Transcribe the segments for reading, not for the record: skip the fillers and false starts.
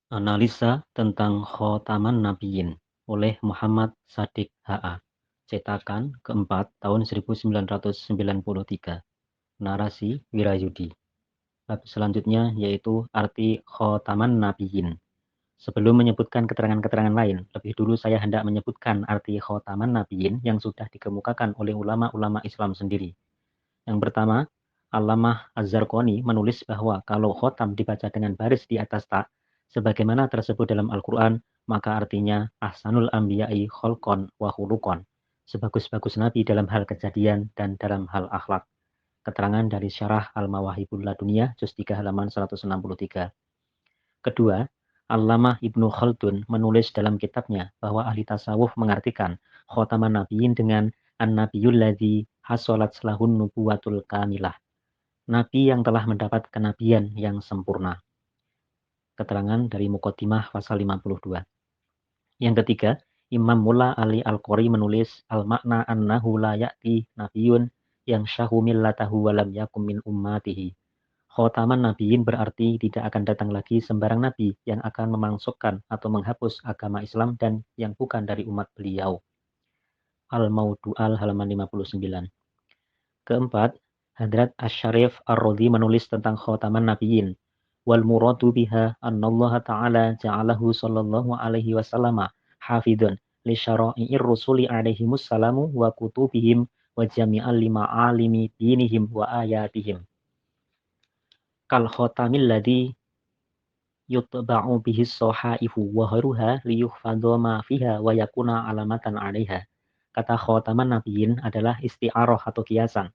Analisa tentang Khotaman Nabiyyin oleh Muhammad Shadiq H.A. Cetakan keempat tahun 1993. Narasi Wirayudi. Bab selanjutnya yaitu arti Khotaman Nabiyyin. Sebelum menyebutkan keterangan-keterangan lain, lebih dulu saya hendak menyebutkan arti Khotaman Nabiyyin yang sudah dikemukakan oleh ulama-ulama Islam sendiri. Yang pertama, Allamah Az-Zarqani menulis bahwa kalau khotam dibaca dengan baris di atas ta, sebagaimana tersebut dalam Al-Quran, maka artinya ahsanul anbiya'i kholqon wa khuluqon, sebagus-bagus nabi dalam hal kejadian dan dalam hal akhlak. Keterangan dari Syarah Al-Mawahibul Laduniyah, juz 3 halaman 163. Kedua, Allamah Ibnu Khaldun menulis dalam kitabnya bahwa ahli tasawuf mengartikan khotaman nabiyyin dengan an-nabiyul ladzi hasolat lahun nubuwatul kamilah. Nabi yang telah mendapat kenabian yang sempurna. Keterangan dari Muqaddimah pasal 52. Yang ketiga, Imam Mulla Ali Al-Qori menulis al-makna annahu la ya'ti nabiyun yang syahu millatahu walam yakum min ummatihi. Khotaman nabiyyin berarti tidak akan datang lagi sembarang nabi yang akan memangsukkan atau menghapus agama Islam dan yang bukan dari umat beliau. Al-Mawdu'al halaman 59. Keempat, Hadrat Asy-Syarif Ar-Rodhi menulis tentang khotaman nabiyyin. Wal muradu biha annallaha ta'ala ja'alahu sallallahu alaihi wasallam hafidun li syara'i'ir rusuli alaihimus salamu wa kutubihim wa jami'al lima'alimi dinihim wa ayatihim. Kal khotamil ladhi yutba'u bihis sohaifu wa haruha liyuhfadhu ma fiha wa yakuna alamatan 'alaiha. Kata khotaman nabiyyin adalah isti'arah atau kiasan.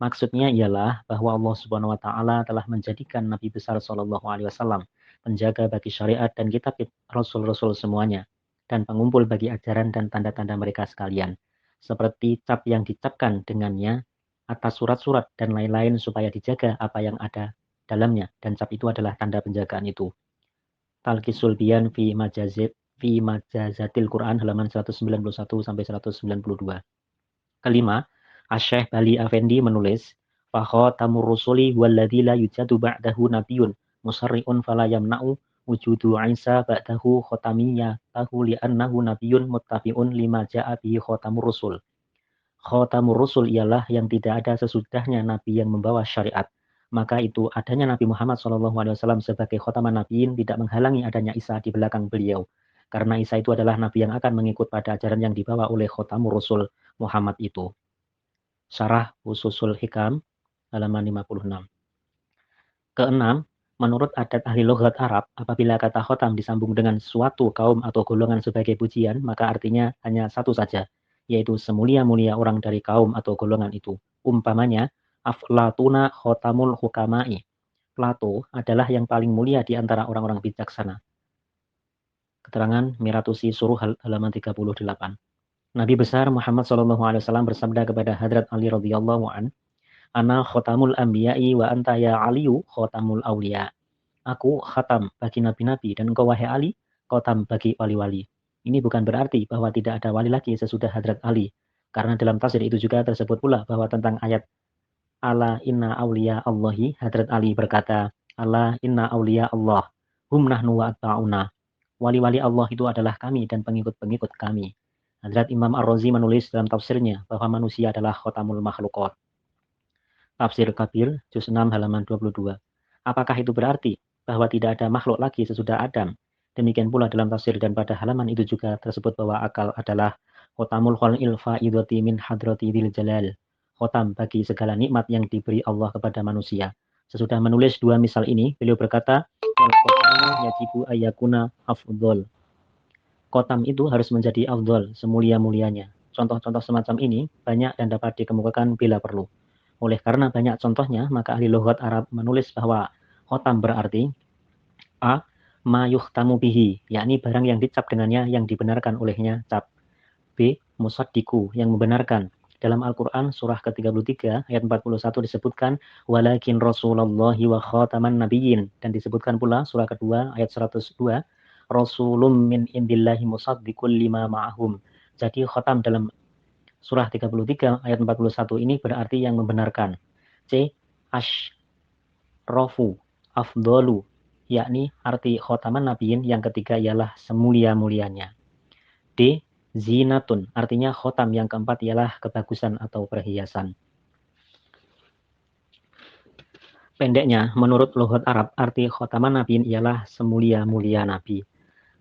Maksudnya ialah bahwa Allah Subhanahu wa taala telah menjadikan Nabi besar sallallahu alaihi wasallam penjaga bagi syariat dan kitab rasul-rasul semuanya dan pengumpul bagi ajaran dan tanda-tanda mereka sekalian. Seperti cap yang dicapkan dengannya atas surat-surat dan lain-lain supaya dijaga apa yang ada dalamnya, dan cap itu adalah tanda penjagaan itu. Talqisul Biyan fi Majazatil Quran halaman 191 sampai 192. Kelima, Asy-Syaikh Bali Afendi menulis, fa khatamur rusuli walladzi la yujadu ba'dahu nabiyyun musarri'un fala yamna'u wujudu Isa ba'dahu khatamiyyatahu li'annahu nabiyyun muttabi'un lima ja'a bihi khatamur rusul. Khatamur rusul ialah yang tidak ada sesudahnya nabi yang membawa syariat. Maka itu adanya Nabi Muhammad SAW sebagai khotaman nabiin tidak menghalangi adanya Isa di belakang beliau. Karena Isa itu adalah nabi yang akan mengikut pada ajaran yang dibawa oleh khotamur rusul Muhammad itu. Syarah Ususul Hikam halaman 56. Keenam, menurut adat ahli lughat Arab, apabila kata khotam disambung dengan suatu kaum atau golongan sebagai pujian, maka artinya hanya satu saja, yaitu semulia-mulia orang dari kaum atau golongan itu. Umpamanya, Aflatuna khotamul hukama'i. Plato adalah yang paling mulia di antara orang-orang bijaksana. Keterangan Miratusi Suruh halaman 38. Nabi besar Muhammad SAW bersabda kepada Hadrat Ali radhiyallahu an, Ana khotamul anbiya'i wa anta ya Aliyu khotamul awliya. Aku khatam bagi nabi-nabi dan engkau wahai Ali, khatam bagi wali-wali. Ini bukan berarti bahwa tidak ada wali lagi sesudah Hadrat Ali. Karena dalam tafsir itu juga tersebut pula bahwa tentang ayat Ala inna awliya Allahi, Hadrat Ali berkata, Ala inna awliya Allah, hum nahnu wa atba'una. Wali-wali Allah itu adalah kami dan pengikut-pengikut kami. Hadrat Imam Ar-Razi menulis dalam tafsirnya bahwa manusia adalah khotamul makhlukat. Tafsir Kabir, juz 6 halaman 22. Apakah itu berarti bahwa tidak ada makhluk lagi sesudah Adam? Demikian pula dalam tafsir dan pada halaman itu juga tersebut bahwa akal adalah khotamul khalil fa'idati min hadrati dzil jalal. Khotam bagi segala nikmat yang diberi Allah kepada manusia. Sesudah menulis dua misal ini, beliau berkata, wal khotamu yajibu ayyakuna afdhal. Khotam itu harus menjadi afdhal, semulia-mulianya. Contoh-contoh semacam ini banyak dan dapat dikemukakan bila perlu. Oleh karena banyak contohnya, maka ahli lughat Arab menulis bahwa khotam berarti A. Ma yuhtamu bihi, yakni barang yang dicap dengannya yang dibenarkan olehnya cap. B. Musaddiku, yang membenarkan. Dalam Al-Quran surah ke-33 ayat 41 disebutkan walakin rasulullahi wa khataman nabiyyin, dan disebutkan pula surah kedua ayat 102 rasulum min indillahi musaddiqul lima ma'ahum. Jadi khatam dalam surah 33 ayat 41 ini berarti yang membenarkan. C. Ashrafu, afdolu, yakni arti khotaman nabiyin yang ketiga ialah semulia-mulianya. D. Zinatun, artinya khotam yang keempat ialah kebagusan atau perhiasan. Pendeknya, menurut lughat Arab, arti khotaman nabiyin ialah semulia-mulia nabi.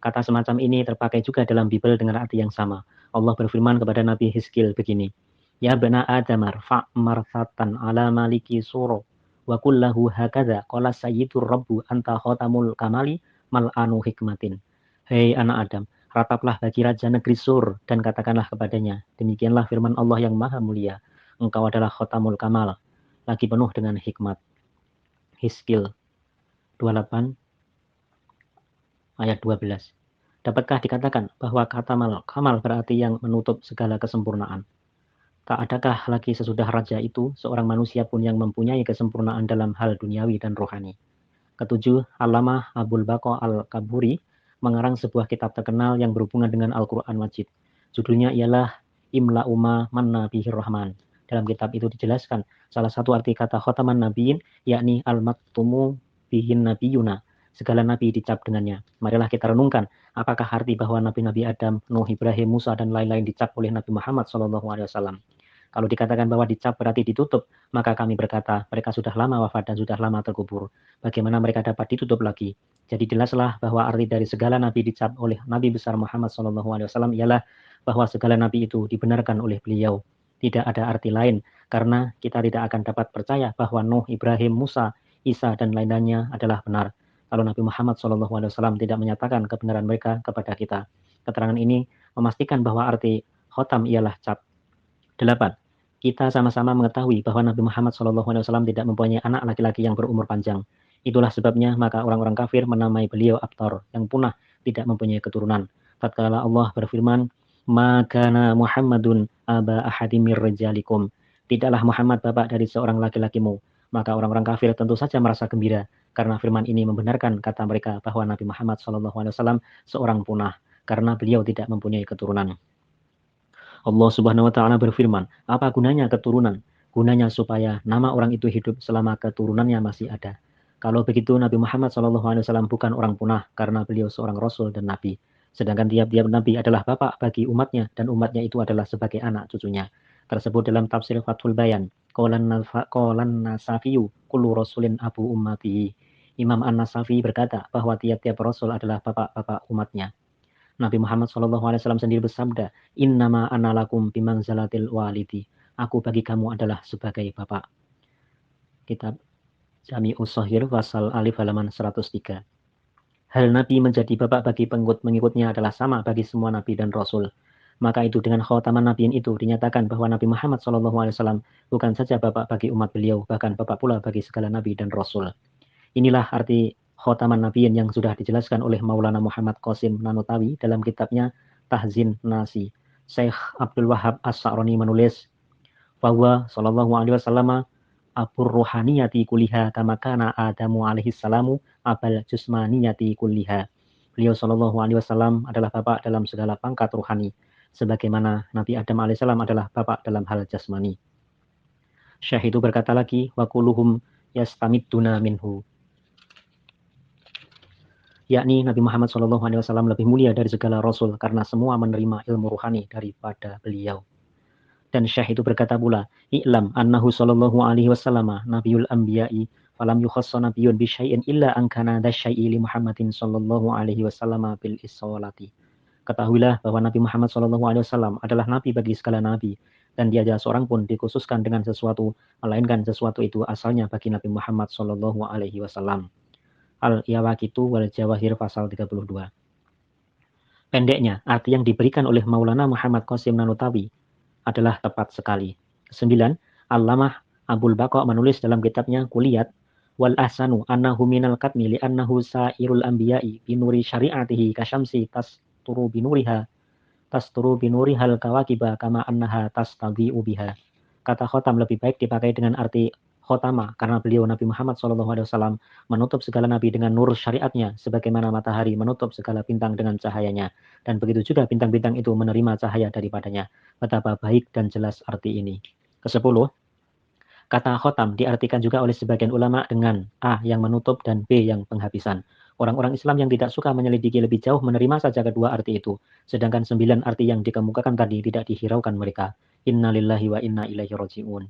Kata semacam ini terpakai juga dalam Bible dengan arti yang sama. Allah berfirman kepada Nabi Hizkil begini, Ya bana Adamar fa'marfatan ala maliki suro wa kullahu hakadha qala sayyidur rabbu anta khotamul kamali mal'anu hikmatin. Hei anak Adam, rataplah bagi Raja Negeri Sur dan katakanlah kepadanya, demikianlah firman Allah yang maha mulia, engkau adalah khotamul kamal, lagi penuh dengan hikmat. Hizkil 28 ayat 12. Dapatkah dikatakan bahwa kata kamal berarti yang menutup segala kesempurnaan? Tak adakah lagi sesudah raja itu seorang manusia pun yang mempunyai kesempurnaan dalam hal duniawi dan rohani? Ketujuh, Allamah Abul Baqa Al-Kaburi mengarang sebuah kitab terkenal yang berhubungan dengan Al-Quran Majid. Judulnya ialah Imla'u ma manna bihir rahman. Dalam kitab itu dijelaskan salah satu arti kata khotaman nabiyin yakni al-maktumu bihin nabiyuna. Segala nabi dicap dengannya. Marilah kita renungkan apakah arti bahwa nabi-nabi Adam, Nuh, Ibrahim, Musa dan lain-lain dicap oleh Nabi Muhammad SAW. Kalau dikatakan bahwa dicap berarti ditutup, maka kami berkata mereka sudah lama wafat dan sudah lama terkubur. Bagaimana mereka dapat ditutup lagi? Jadi jelaslah bahwa arti dari segala nabi dicap oleh Nabi besar Muhammad SAW ialah bahwa segala nabi itu dibenarkan oleh beliau. Tidak ada arti lain, karena kita tidak akan dapat percaya bahwa Nuh, Ibrahim, Musa, Isa, dan lain-lainnya adalah benar. Kalau Nabi Muhammad SAW tidak menyatakan kebenaran mereka kepada kita. Keterangan ini memastikan bahwa arti khotam ialah cap. 8. Kita sama-sama mengetahui bahwa Nabi Muhammad SAW tidak mempunyai anak laki-laki yang berumur panjang. Itulah sebabnya maka orang-orang kafir menamai beliau Abtar, yang punah tidak mempunyai keturunan. Tatkala Allah berfirman, "Makana Muhammadun aba ahadimir rijalikum." Tidaklah Muhammad bapak dari seorang laki-lakimu. Maka orang-orang kafir tentu saja merasa gembira karena firman ini membenarkan kata mereka bahwa Nabi Muhammad SAW seorang punah karena beliau tidak mempunyai keturunan. Allah Subhanahu wa taala berfirman, apa gunanya keturunan? Gunanya supaya nama orang itu hidup selama keturunannya masih ada. Kalau begitu Nabi Muhammad SAW bukan orang punah karena beliau seorang rasul dan nabi. Sedangkan tiap-tiap nabi adalah bapak bagi umatnya dan umatnya itu adalah sebagai anak cucunya. Tersebut dalam tafsir Fathul Bayan. Qolan Nasafiyu kullu rasulin abu ummatihi. Imam An-Nasafi berkata bahwa tiap-tiap rasul adalah bapak-bapak umatnya. Nabi Muhammad SAW sendiri bersabda, Innama analakum bimanzalatil walidi. Aku bagi kamu adalah sebagai bapak. Kitab Jami'us Shahih pasal alif halaman 103. Hal Nabi menjadi bapak bagi pengikutnya adalah sama bagi semua Nabi dan Rasul. Maka itu dengan khotaman nabiin itu dinyatakan bahwa Nabi Muhammad SAW bukan saja bapak bagi umat beliau, bahkan bapak pula bagi segala Nabi dan Rasul. Inilah arti khotaman nabiyin yang sudah dijelaskan oleh Maulana Muhammad Qasim Nanutawi dalam kitabnya Tahzin Nasi. Syekh Abdul Wahab As-Sa'roni menulis bahwa sallallahu alaihi wasallam abur ruhaniyati kulliha kama kana Adamu alaihi salamu abal jusmaniyati kulliha. Beliau sallallahu alaihi wasallam adalah bapak dalam segala pangkat ruhani sebagaimana Nabi Adam alaihissalam adalah bapak dalam hal jasmani. Syekh itu berkata lagi wa kulluhum yastamidduna minhu, yakni Nabi Muhammad SAW lebih mulia dari segala Rasul karena semua menerima ilmu ruhani daripada beliau. Dan Syekh itu berkata pula, I'lam annahu sallallahu alaihi wasallam nabiyul anbiya'i falam yukhassa nabiyyun bi syai'in illa an kana dasyai'i li Muhammadin sallallahu alaihi wasallam bil issolati. Ketahuilah bahwa Nabi Muhammad SAW adalah nabi bagi segala nabi dan tiada seorang pun dikhususkan dengan sesuatu melainkan sesuatu itu asalnya bagi Nabi Muhammad SAW. Al-Yawaqitu wal Jawahir pasal 32. Pendeknya, arti yang diberikan oleh Maulana Muhammad Qasim Nanutawi adalah tepat sekali. 9. Allamah Abul Baqa menulis dalam kitabnya Kuliyat wal ahsanu annahu minal katmi li annahu sairul anbiya'i binuri syari'atihi kasyamsi tasturu binurihal kawakiba kama annaha tastabi'u biha. Kata khotam lebih baik dipakai dengan arti khotama karena beliau Nabi Muhammad SAW menutup segala nabi dengan nur syariatnya sebagaimana matahari menutup segala bintang dengan cahayanya dan begitu juga bintang-bintang itu menerima cahaya daripadanya. Betapa baik dan jelas arti ini. Ke-10, kata khotam diartikan juga oleh sebagian ulama dengan A yang menutup dan B yang penghabisan. Orang-orang Islam yang tidak suka menyelidiki lebih jauh menerima saja kedua arti itu, sedangkan 9 arti yang dikemukakan tadi tidak dihiraukan mereka. Inna lillahi wa inna ilaihi raji'un.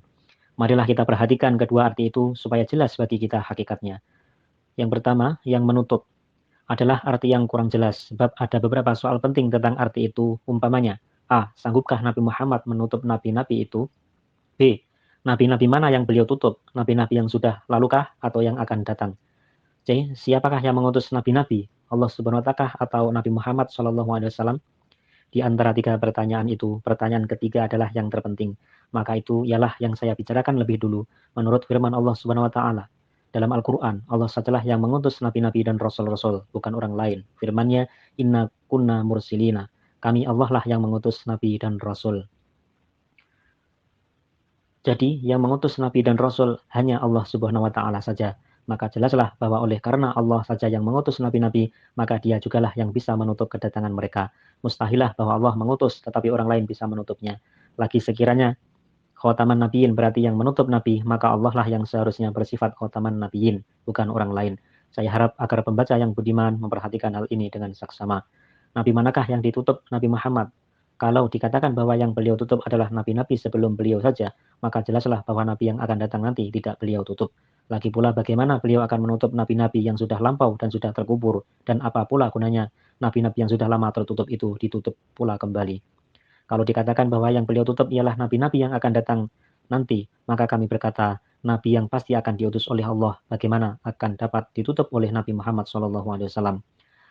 Marilah kita perhatikan kedua arti itu supaya jelas bagi kita hakikatnya. Yang pertama, yang menutup adalah arti yang kurang jelas, sebab ada beberapa soal penting tentang arti itu, umpamanya, A. Sanggupkah Nabi Muhammad menutup nabi-nabi itu? B. Nabi-nabi mana yang beliau tutup? Nabi-nabi yang sudah lalukah atau yang akan datang? C. Siapakah yang mengutus nabi-nabi? Allah Subhanahu wa Ta'ala atau Nabi Muhammad SAW? Di antara tiga pertanyaan itu, pertanyaan ketiga adalah yang terpenting. Maka itu ialah yang saya bicarakan lebih dulu. Menurut firman Allah Subhanahu wa Ta'ala dalam Al-Quran, Allah sajalah yang mengutus nabi-nabi dan rasul-rasul, bukan orang lain. Firman-Nya, Inna kunna mursilina. Kami Allah lah yang mengutus nabi dan rasul. Jadi, yang mengutus nabi dan rasul hanya Allah Subhanahu wa Ta'ala saja. Maka jelaslah bahwa oleh karena Allah saja yang mengutus nabi-nabi, maka Dia jugalah yang bisa menutup kedatangan mereka. Mustahilah bahwa Allah mengutus, tetapi orang lain bisa menutupnya. Lagi sekiranya khotaman nabiyin berarti yang menutup nabi, maka Allah lah yang seharusnya bersifat khotaman nabiyin, bukan orang lain. Saya harap agar pembaca yang budiman memperhatikan hal ini dengan saksama. Nabi manakah yang ditutup? Nabi Muhammad. Kalau dikatakan bahwa yang beliau tutup adalah nabi-nabi sebelum beliau saja, maka jelaslah bahwa nabi yang akan datang nanti tidak beliau tutup. Lagi pula bagaimana beliau akan menutup nabi-nabi yang sudah lampau dan sudah terkubur, dan apa pula gunanya nabi-nabi yang sudah lama tertutup itu ditutup pula kembali. Kalau dikatakan bahwa yang beliau tutup ialah nabi-nabi yang akan datang nanti, maka kami berkata, nabi yang pasti akan diutus oleh Allah, bagaimana akan dapat ditutup oleh Nabi Muhammad SAW?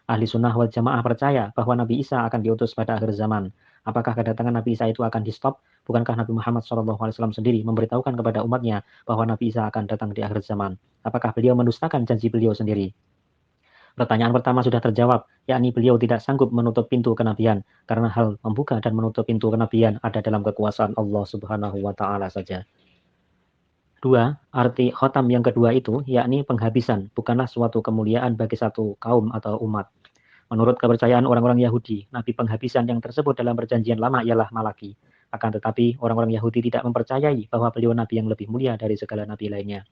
Ahli sunnah wal jamaah percaya bahwa Nabi Isa akan diutus pada akhir zaman. Apakah kedatangan Nabi Isa itu akan di-stop? Bukankah Nabi Muhammad SAW sendiri memberitahukan kepada umatnya bahwa Nabi Isa akan datang di akhir zaman? Apakah beliau mendustakan janji beliau sendiri? Pertanyaan pertama sudah terjawab, yakni beliau tidak sanggup menutup pintu kenabian, karena hal membuka dan menutup pintu kenabian ada dalam kekuasaan Allah Subhanahu wa Ta'ala saja. 2. Arti khotam yang kedua itu, yakni penghabisan, bukanlah suatu kemuliaan bagi satu kaum atau umat. Menurut kepercayaan orang-orang Yahudi, nabi penghabisan yang tersebut dalam perjanjian lama ialah Malaki. Akan tetapi, orang-orang Yahudi tidak mempercayai bahwa beliau nabi yang lebih mulia dari segala nabi lainnya.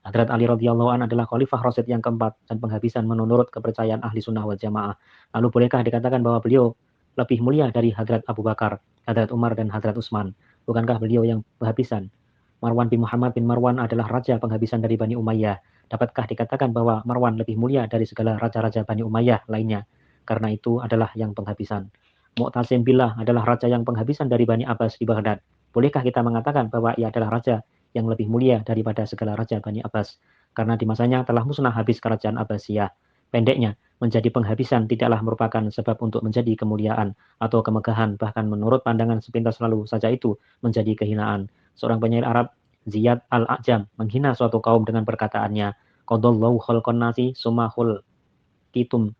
Hadrat Ali radhiyallahu an adalah khalifah Rasyid yang keempat dan penghabisan menurut kepercayaan ahli sunnah wal jamaah. Lalu bolehkah dikatakan bahwa beliau lebih mulia dari Hadrat Abu Bakar, Hadrat Umar, dan Hadrat Utsman? Bukankah beliau yang penghabisan? Marwan bin Muhammad bin Marwan adalah raja penghabisan dari Bani Umayyah. Dapatkah dikatakan bahwa Marwan lebih mulia dari segala raja-raja Bani Umayyah lainnya? Karena itu adalah yang penghabisan. Mu'tasim Billah adalah raja yang penghabisan dari Bani Abbas di Baghdad. Bolehkah kita mengatakan bahwa ia adalah raja yang lebih mulia daripada segala raja Bani Abbas? Karena di masanya telah musnah habis kerajaan Abbasiyah. Pendeknya, menjadi penghabisan tidaklah merupakan sebab untuk menjadi kemuliaan atau kemegahan, bahkan menurut pandangan sepintas lalu saja itu menjadi kehinaan. Seorang penyair Arab, Ziyad al-A'jam, menghina suatu kaum dengan perkataannya, Qadallahu khalqan nasi summa khulqitum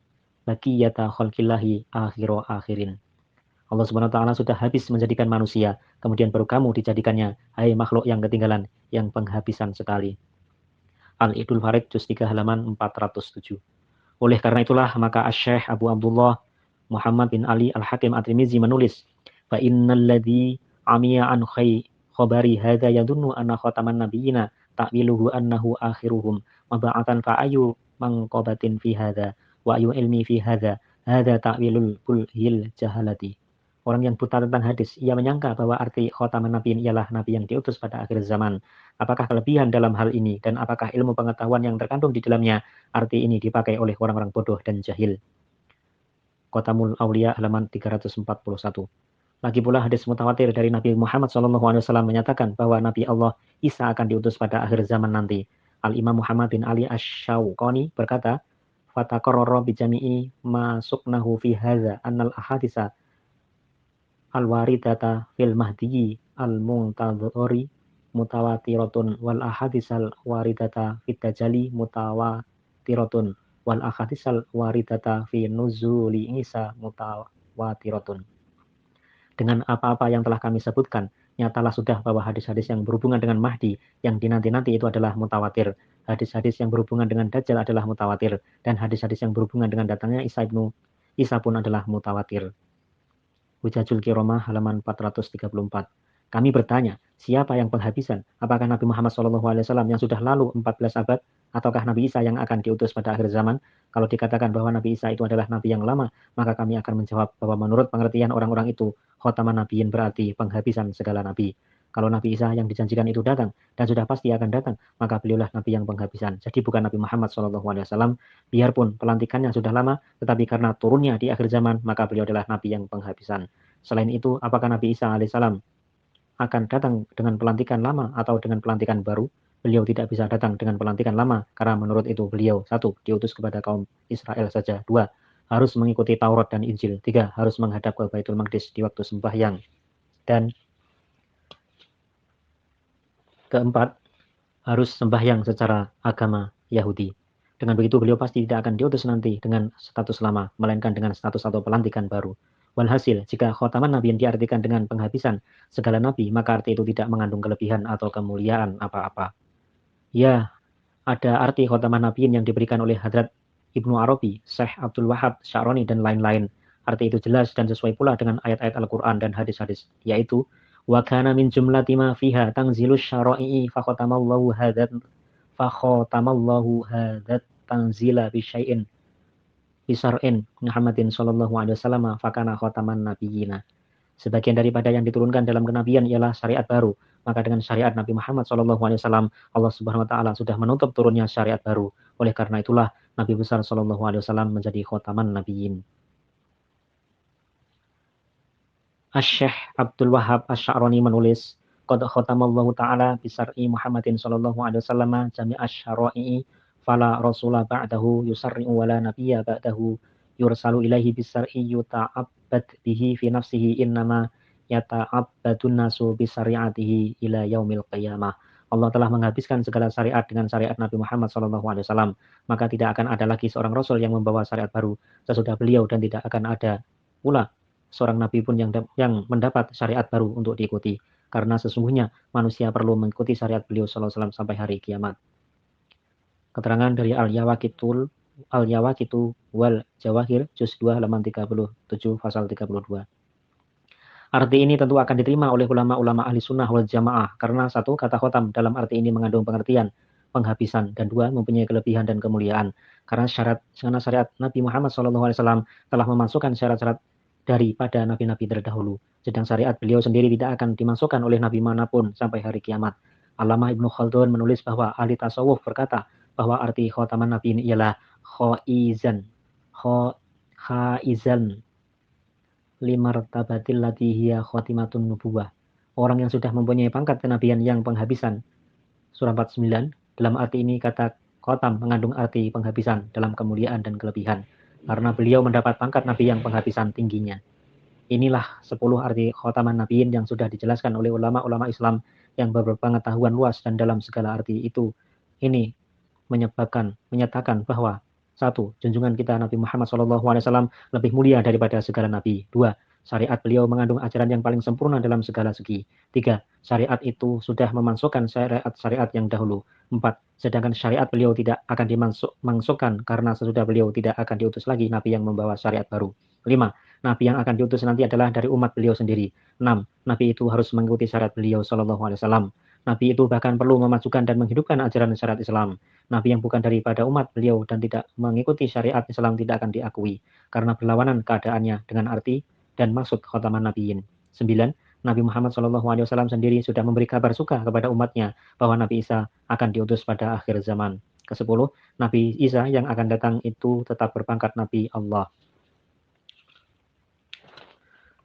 baqiyata khalqillahi akhiru akhirin. Allah Subhanahu wa Ta'ala sudah habis menjadikan manusia, kemudian baru kamu dijadikannya, hai makhluk yang ketinggalan, yang penghabisan sekali. Al-Idul Farid juz 3 halaman 407. Oleh karena itulah maka Asy-Syaikh Abu Abdullah Muhammad bin Ali Al-Hakim At-Tirmizi menulis, fa innal ladzi amiya an khabari hadza yadunnu anna khataman nabiyina ta'wiluhu annahu akhiruhum mab'atan fa ayu manqabatin fi hadza wa ayu ilmi fi hadza ta'wilul bulhil jahalati. Orang yang buta tentang hadis, ia menyangka bahwa arti khotaman nabiin ialah nabi yang diutus pada akhir zaman. Apakah kelebihan dalam hal ini dan apakah ilmu pengetahuan yang terkandung di dalamnya arti ini dipakai oleh orang-orang bodoh dan jahil? Qatamul Auliya halaman 341. Lagi pula hadis mutawatir dari Nabi Muhammad SAW menyatakan bahwa Nabi Allah Isa akan diutus pada akhir zaman nanti. Al-Imam Muhammad bin Ali Asy-Syauqani berkata, "Fataqarrara bi jami'i ma suqnahu fi hadza annal ahaditsa al-waridata fil mahdi al-muntadhari mutawatiratun wal ahaditsal waridata fit dajjali mutawatiratun wal ahaditsal waridata fi nuzuli Isa mutawatiratun." Dengan apa-apa yang telah kami sebutkan, nyatalah sudah bahwa hadis-hadis yang berhubungan dengan Mahdi yang dinanti-nanti itu adalah mutawatir. Hadis-hadis yang berhubungan dengan Dajjal adalah mutawatir. Dan hadis-hadis yang berhubungan dengan datangnya Isa pun adalah mutawatir. Hujajul Kiromah halaman 434. Kami bertanya, siapa yang penghabisan? Apakah Nabi Muhammad SAW yang sudah lalu 14 abad? Ataukah Nabi Isa yang akan diutus pada akhir zaman? Kalau dikatakan bahwa Nabi Isa itu adalah Nabi yang lama, maka kami akan menjawab bahwa menurut pengertian orang-orang itu, khotaman nabiyin berarti penghabisan segala nabi. Kalau Nabi Isa yang dijanjikan itu datang, dan sudah pasti akan datang, maka beliaulah Nabi yang penghabisan. Jadi bukan Nabi Muhammad SAW, biarpun pelantikannya sudah lama, tetapi karena turunnya di akhir zaman, maka beliau adalah Nabi yang penghabisan. Selain itu, apakah Nabi Isa alaihissalam akan datang dengan pelantikan lama atau dengan pelantikan baru? Beliau tidak bisa datang dengan pelantikan lama, karena menurut itu beliau, 1. Diutus kepada kaum Israel saja. 2. Harus mengikuti Taurat dan Injil. 3. Harus menghadap ke Baitul Maqdis di waktu sembahyang. Dan keempat, harus sembahyang secara agama Yahudi. Dengan begitu beliau pasti tidak akan diutus nanti dengan status lama, melainkan dengan status atau pelantikan baru. Walhasil, jika khotaman nabiyin diartikan dengan penghabisan segala nabi, maka arti itu tidak mengandung kelebihan atau kemuliaan apa-apa. Ya, ada arti khotaman nabiyin yang diberikan oleh Hadrat Ibnu Arabi, Syekh Abdul Wahab Sya'rani, dan lain-lain. Arti itu jelas dan sesuai pula dengan ayat-ayat Al-Quran dan hadis-hadis, yaitu wa kana min jumlati ma fiha tanzilus syara'i fa khatamallahu hadat tanzila bisyai'in bisar'in Muhammadin sallallahu alaihi wasallam fakana khataman nabiyina. Sebagian daripada yang diturunkan dalam kenabian ialah syariat baru. Maka dengan syariat Nabi Muhammad SAW, Allah Subhanahu wa taala sudah menutup turunnya syariat baru. Oleh karena itulah Nabi besar SAW menjadi khotaman nabiyyin. Asy-Syaikh Abdul Wahab Asy-Sya'rani menulis, qad khatamallahu ta'ala bisar'i Muhammadin sallallahu alaihi wasallam jami'asy syara'i fala rasula ba'dahu yusarri'u wala nabiyya ba'dahu yursalu ilaihi bisar'i yuta'abbad bihi fi nafsihi innama yata'abbadun nasu bisari'atihi ila yaumil qiyamah. Allah telah menghabiskan segala syariat dengan syariat Nabi Muhammad SAW. Maka tidak akan ada lagi seorang Rasul yang membawa syariat baru sesudah beliau, dan tidak akan ada pula seorang nabi pun yang mendapat syariat baru untuk diikuti, karena sesungguhnya manusia perlu mengikuti syariat beliau sallallahu alaihi wasallam sampai hari kiamat. Keterangan dari Al-Yawaqitu wal Jawahir juz 2 halaman 37 pasal 32. Arti ini tentu akan diterima oleh ulama-ulama ahli sunnah wal jamaah, karena 1. Kata khotam dalam arti ini mengandung pengertian penghabisan, dan 2. Mempunyai kelebihan dan kemuliaan, karena syariat Nabi Muhammad SAW telah memasukkan syarat-syarat daripada nabi-nabi terdahulu, sedang syariat beliau sendiri tidak akan dimasukkan oleh nabi manapun sampai hari kiamat. Allamah Ibnu Khaldun menulis bahwa ahli tasawuf berkata bahwa arti khotaman nabi ini ialah khaizan limartabatil lati hiya khatimatun nubuwah, orang yang sudah mempunyai pangkat kenabian yang penghabisan. Surah 49. Dalam arti ini kata khotam mengandung arti penghabisan dalam kemuliaan dan kelebihan, karena beliau mendapat pangkat nabi yang penghabisan tingginya. Inilah 10 arti khotaman nabiyin yang sudah dijelaskan oleh ulama-ulama Islam yang berpengetahuan luas, dan dalam segala arti itu ini menyatakan bahwa 1. Junjungan kita Nabi Muhammad SAW lebih mulia daripada segala nabi. 2. Syariat beliau mengandung ajaran yang paling sempurna dalam segala segi. 3. Syariat itu sudah memasukkan syariat-syariat yang dahulu. 4. Sedangkan syariat beliau tidak akan dimasukkan karena sesudah beliau tidak akan diutus lagi nabi yang membawa syariat baru. 5. Nabi yang akan diutus nanti adalah dari umat beliau sendiri. 6. Nabi itu harus mengikuti syariat beliau SAW. Nabi itu bahkan perlu memajukan dan menghidupkan ajaran syariat Islam. Nabi yang bukan daripada umat beliau dan tidak mengikuti syariat Islam tidak akan diakui, karena berlawanan keadaannya dengan arti dan maksud khotaman nabiyin. 9. Nabi Muhammad SAW sendiri sudah memberi kabar suka kepada umatnya bahwa Nabi Isa akan diutus pada akhir zaman. Ke-10. Nabi Isa yang akan datang itu tetap berpangkat Nabi Allah.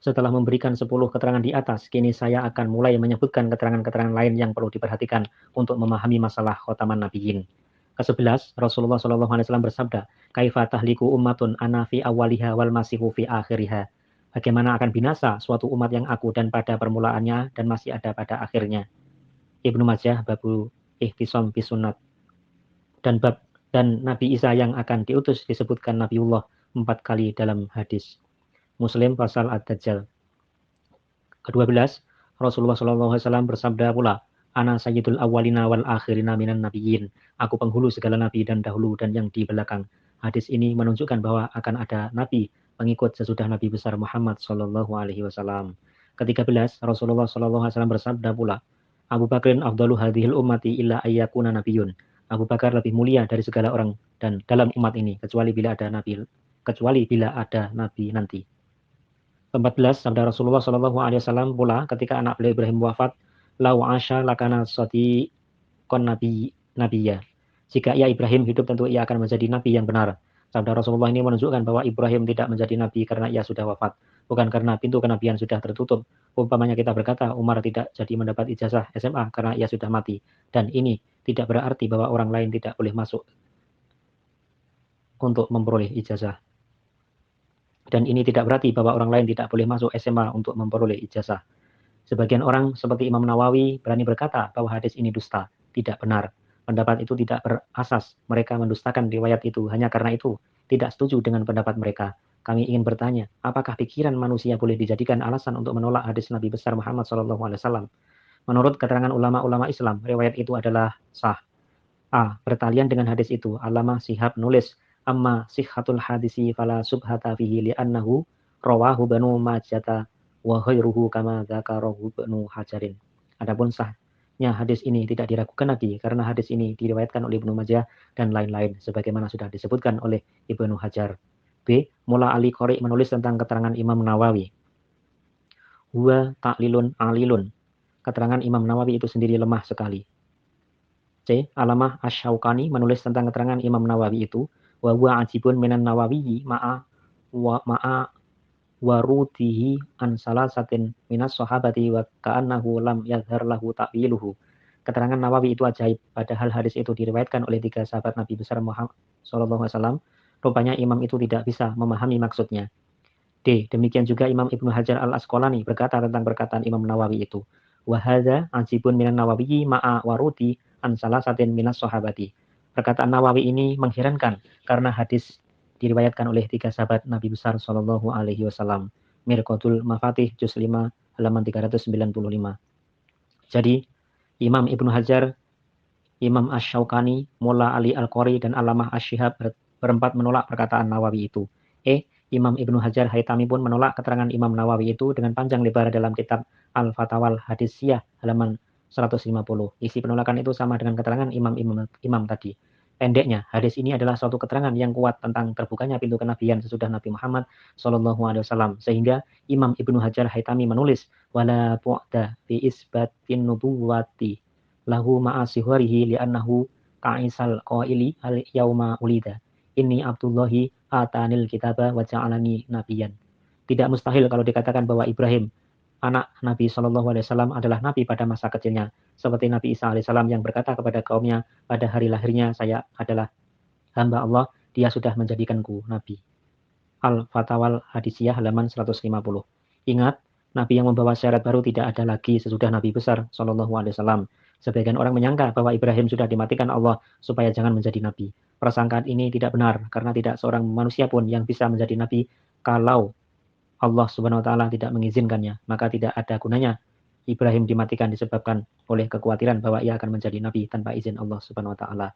Setelah memberikan 10 keterangan di atas, kini saya akan mulai menyebutkan keterangan-keterangan lain yang perlu diperhatikan untuk memahami masalah khotaman nabiyin. Ke-11, Rasulullah SAW bersabda, kaifa tahliku ummatun ana fi awaliha wal masihu fi akhiriha. Bagaimana akan binasa suatu umat yang aku dan pada permulaannya dan masih ada pada akhirnya. Ibnu Majah babu ihtisam bisunat. Dan Nabi Isa yang akan diutus disebutkan Nabiullah 4 kali dalam hadis. Muslim pasal Ad-Dajjal. Ke-12, Rasulullah SAW bersabda pula, ana sayyidul awwalina wal akhirina minan nabiyyin. Aku penghulu segala nabi dan dahulu dan yang di belakang. Hadis ini menunjukkan bahwa akan ada nabi pengikut sesudah Nabi besar Muhammad SAW. Ke-13, Rasulullah SAW bersabda pula, Abu Bakrin afdalu hadhil ummati illa ayyakuna nabiyun. Abu Bakar lebih mulia dari segala orang dan dalam umat ini kecuali bila ada nabi nanti. 14, sabda Rasulullah SAW pula ketika anak beliau Ibrahim wafat, lau asya lakana kon nabiyya. Jika ia Ibrahim hidup tentu ia akan menjadi nabi yang benar. Sabda Rasulullah ini menunjukkan bahwa Ibrahim tidak menjadi nabi karena ia sudah wafat, bukan karena pintu kenabian sudah tertutup. Umpamanya kita berkata Umar tidak jadi mendapat ijazah SMA karena ia sudah mati, dan ini tidak berarti bahwa orang lain tidak boleh masuk untuk memperoleh ijazah. Dan ini tidak berarti bahwa orang lain tidak boleh masuk SMA untuk memperoleh ijazah. Sebagian orang seperti Imam Nawawi berani berkata bahwa hadis ini dusta. Tidak benar. Pendapat itu tidak berasas. Mereka mendustakan riwayat itu hanya karena itu tidak setuju dengan pendapat mereka. Kami ingin bertanya, apakah pikiran manusia boleh dijadikan alasan untuk menolak hadis Nabi besar Muhammad SAW? Menurut keterangan ulama-ulama Islam, riwayat itu adalah sah. A. Bertalian dengan hadis itu, Allamah Shihab nulis, amma sihhatul hadisi fala subhata fihi li'annahu rawahu banu majata wa ghairuhu kama dzakarahu Ibnu Hajarin. Adapun sahnya hadis ini tidak diragukan lagi karena hadis ini diriwayatkan oleh Ibnu Majah dan lain-lain sebagaimana sudah disebutkan oleh Ibnu Hajar. B. Mula Ali Qori menulis tentang keterangan Imam Nawawi. Huwa ta'lilun alilun. Keterangan Imam Nawawi itu sendiri lemah sekali. C. Alamah Asy-Syaukani menulis tentang keterangan Imam Nawawi itu, wa huwa ajibun minan Nawawiyyi ma'a warutihi an salasatin minas sahabati wa ka'annahu lam yadhhar lahu ta'wiluhu. Keterangan Nawawi itu ajaib, padahal hadis itu diriwayatkan oleh 3 sahabat Nabi besar Muhammad SAW. Rupanya imam itu tidak bisa memahami maksudnya. D. Demikian juga Imam Ibnu Hajar al-Asqalani berkata tentang perkataan Imam Nawawi itu. Wa hadza ajibun minan Nawawiyyi ma'a waruti an salasatin minas sahabati. Perkataan Nawawi ini mengherankan karena hadis diriwayatkan oleh 3 sahabat Nabi besar Shallallahu Alaihi Wasallam. Mirqatul Mafatih juz 5 halaman 395. Jadi Imam Ibnu Hajar, Imam Asy-Syaukani, Mulla Ali Al-Qori dan Alamah Asy-Syihab berempat menolak perkataan Nawawi itu. Imam Ibnu Hajar Haitami pun menolak keterangan Imam Nawawi itu dengan panjang lebar dalam kitab Al-Fatawal Hadisiyah halaman 150. Isi penolakan itu sama dengan keterangan imam tadi. Pendeknya, hadis ini adalah suatu keterangan yang kuat tentang terbukanya pintu kenabian sesudah Nabi Muhammad SAW. Sehingga Imam Ibnu Hajar Haitami menulis, wala bu'da fi isbatin nubuwati lahu ma'asihwarihi li'annahu ka'isal qaili al-yawma ulida. Inni Abdullahi atanil kitaba wa ja'alani nabiyan. Tidak mustahil kalau dikatakan bahwa Ibrahim, anak Nabi SAW adalah Nabi pada masa kecilnya. Seperti Nabi Isa AS yang berkata kepada kaumnya, pada hari lahirnya saya adalah hamba Allah, dia sudah menjadikanku Nabi. Al-Fatawal Hadisiyah halaman 150. Ingat, Nabi yang membawa syariat baru tidak ada lagi sesudah Nabi besar SAW. Sebagian orang menyangka bahwa Ibrahim sudah dimatikan Allah supaya jangan menjadi Nabi. Persangkaan ini tidak benar, karena tidak seorang manusia pun yang bisa menjadi Nabi kalau Allah Subhanahu wa taala tidak mengizinkannya, maka tidak ada gunanya Ibrahim dimatikan disebabkan oleh kekhawatiran bahwa ia akan menjadi nabi tanpa izin Allah Subhanahu wa taala.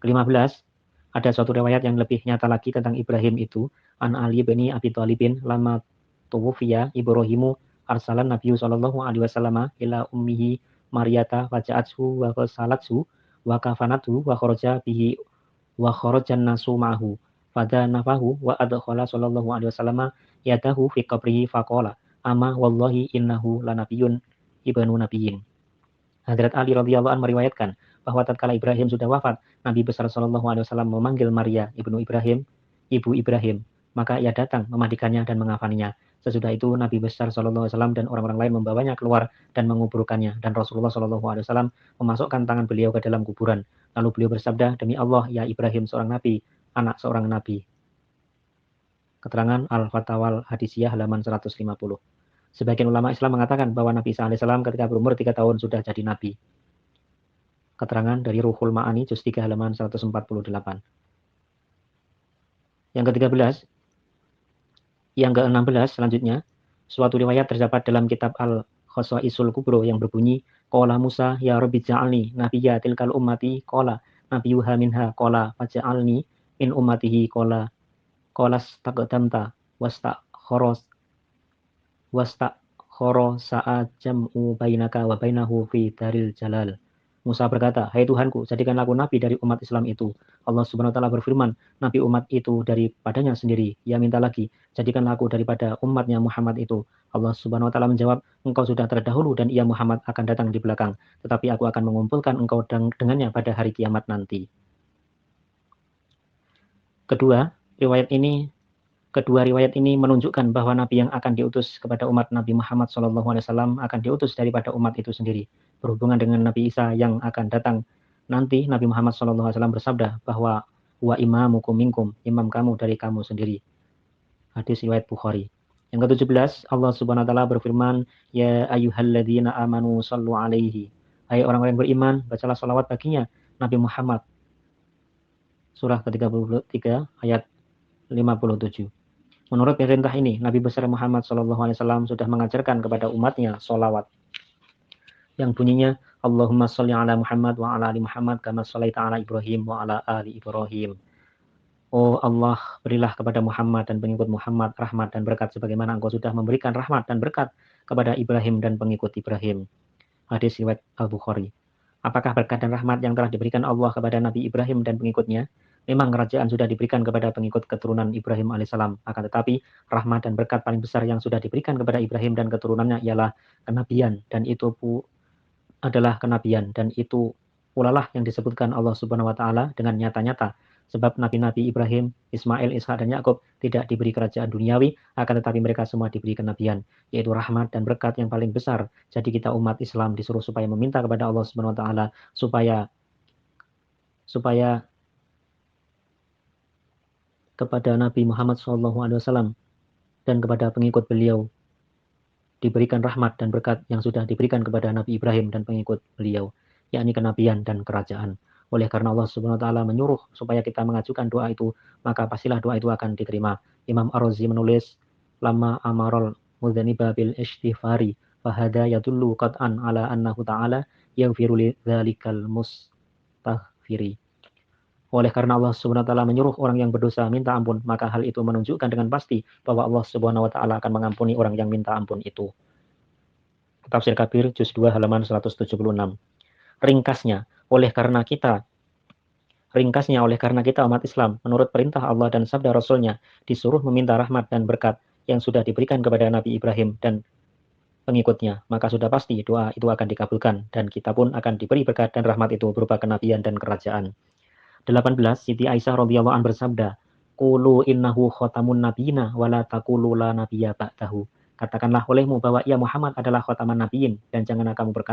Ke-15, ada suatu riwayat yang lebih nyata lagi tentang Ibrahim itu, an Ali bin Abi Thalibin lama tuwfiya Ibrahimu arsalan Nabi sallallahu alaihi wasallam ila ummihi Maryata faja'athu wa qasalathu wa kafanathu wa kharaja bihi wa kharajan nasu ma'ahu. Pada nafahu wa adkhala sallallahu alaihi wasallam yadahu fi qabrihi faqala ama wallahi innahu lanabiyyun ibnu nabiyyin. Hadrat Ali radhiyallahu anhu meriwayatkan bahwa tatkala Ibrahim sudah wafat, Nabi besar sallallahu alaihi wasallam memanggil Maria ibu Ibrahim, maka ia datang memandikannya dan mengafaninya. Sesudah itu Nabi besar sallallahu alaihi wasallam dan orang-orang lain membawanya keluar dan menguburkannya, dan Rasulullah sallallahu alaihi wasallam memasukkan tangan beliau ke dalam kuburan. Lalu beliau bersabda, demi Allah ya Ibrahim seorang nabi, anak seorang nabi. Keterangan Al-Fatawal Hadisiyah halaman 150. Sebagian ulama Islam mengatakan bahwa Nabi Isa AS ketika berumur 3 tahun sudah jadi nabi. Keterangan dari Ruhul Ma'ani juz 3 halaman 148. Yang ke-13, yang ke-16 selanjutnya, suatu riwayat terdapat dalam kitab Al-Khosaisul Kubro yang berbunyi, qala Musa ya Rabbi ja'alni nabiyya tilkal ummati qala nabiyyuha minha qala faj'alni min ummatihi qala staqdamta wasta'kharas khoro sa'a jam'u bainaka wa bainahu fi daril jalal. Musa berkata, hai Tuhanku, jadikanlah aku nabi dari umat Islam itu. Allah Subhanahu wa taala berfirman, nabi umat itu daripadanya sendiri. Ia minta lagi, jadikanlah aku daripada umatnya Muhammad itu. Allah Subhanahu wa taala menjawab, engkau sudah terdahulu dan ia Muhammad akan datang di belakang, tetapi aku akan mengumpulkan engkau dengannya pada hari kiamat nanti. Kedua riwayat ini menunjukkan bahwa nabi yang akan diutus kepada umat Nabi Muhammad SAW akan diutus daripada umat itu sendiri. Berhubungan dengan Nabi Isa yang akan datang nanti, Nabi Muhammad SAW bersabda bahwa wa imamukum minkum, imam kamu dari kamu sendiri. Hadis riwayat Bukhari. Yang ke-17, Allah Subhanahu wa taala berfirman, ya ayyuhalladzina amanu sallu alaihi. Hai orang-orang yang beriman, bacalah salawat baginya, Nabi Muhammad. Surah ke-33 ayat 57. Menurut perintah ini, Nabi besar Muhammad SAW sudah mengajarkan kepada umatnya sholawat yang bunyinya Allahumma sholli ala Muhammad wa ala ali Muhammad kama shollaita ala Ibrahim wa ala ali Ibrahim. Oh Allah, berilah kepada Muhammad dan pengikut Muhammad rahmat dan berkat sebagaimana engkau sudah memberikan rahmat dan berkat kepada Ibrahim dan pengikut Ibrahim. Hadis riwayat Al-Bukhari. Apakah berkat dan rahmat yang telah diberikan Allah kepada Nabi Ibrahim dan pengikutnya? Memang kerajaan sudah diberikan kepada pengikut keturunan Ibrahim alaihissalam. Akan tetapi, rahmat dan berkat paling besar yang sudah diberikan kepada Ibrahim dan keturunannya ialah kenabian. Dan itu adalah kenabian. Dan itu pula lah yang disebutkan Allah Subhanahu wa taala dengan nyata-nyata. Sebab nabi-nabi Ibrahim, Ismail, Ishak, dan Yakub tidak diberi kerajaan duniawi, akan tetapi mereka semua diberi kenabian, yaitu rahmat dan berkat yang paling besar. Jadi kita umat Islam disuruh supaya meminta kepada Allah Subhanahu wa taala supaya kepada Nabi Muhammad SAW dan kepada pengikut beliau diberikan rahmat dan berkat yang sudah diberikan kepada Nabi Ibrahim dan pengikut beliau, yakni kenabian dan kerajaan. Oleh karena Allah Subhanahu wa taala menyuruh supaya kita mengajukan doa itu, maka pastilah doa itu akan diterima. Imam Ar-Razi menulis, lama amarul mudzaniba bil istighfari fahada yadullu qat'an ala annahu ta'ala yaghfiru lidzalikal mustaghfiri. Oleh karena Allah Subhanahu wa taala menyuruh orang yang berdosa minta ampun, maka hal itu menunjukkan dengan pasti bahwa Allah Subhanahu wa taala akan mengampuni orang yang minta ampun itu. Tafsir Kabir juz 2 halaman 176. Ringkasnya, oleh karena kita umat Islam, menurut perintah Allah dan sabda Rasulnya, disuruh meminta rahmat dan berkat yang sudah diberikan kepada Nabi Ibrahim dan pengikutnya, maka sudah pasti doa itu akan dikabulkan dan kita pun akan diberi berkat dan rahmat itu berupa kenabian dan kerajaan. 18. Siti Aisyah radhiyallahu anha bersabda, qulu innahu khatamun nabiyina wala taqulu la nabiyya ba'dahu. Katakanlah olehmu bahwa ia Muhammad adalah khataman nabiyin dan janganlah kamu berkata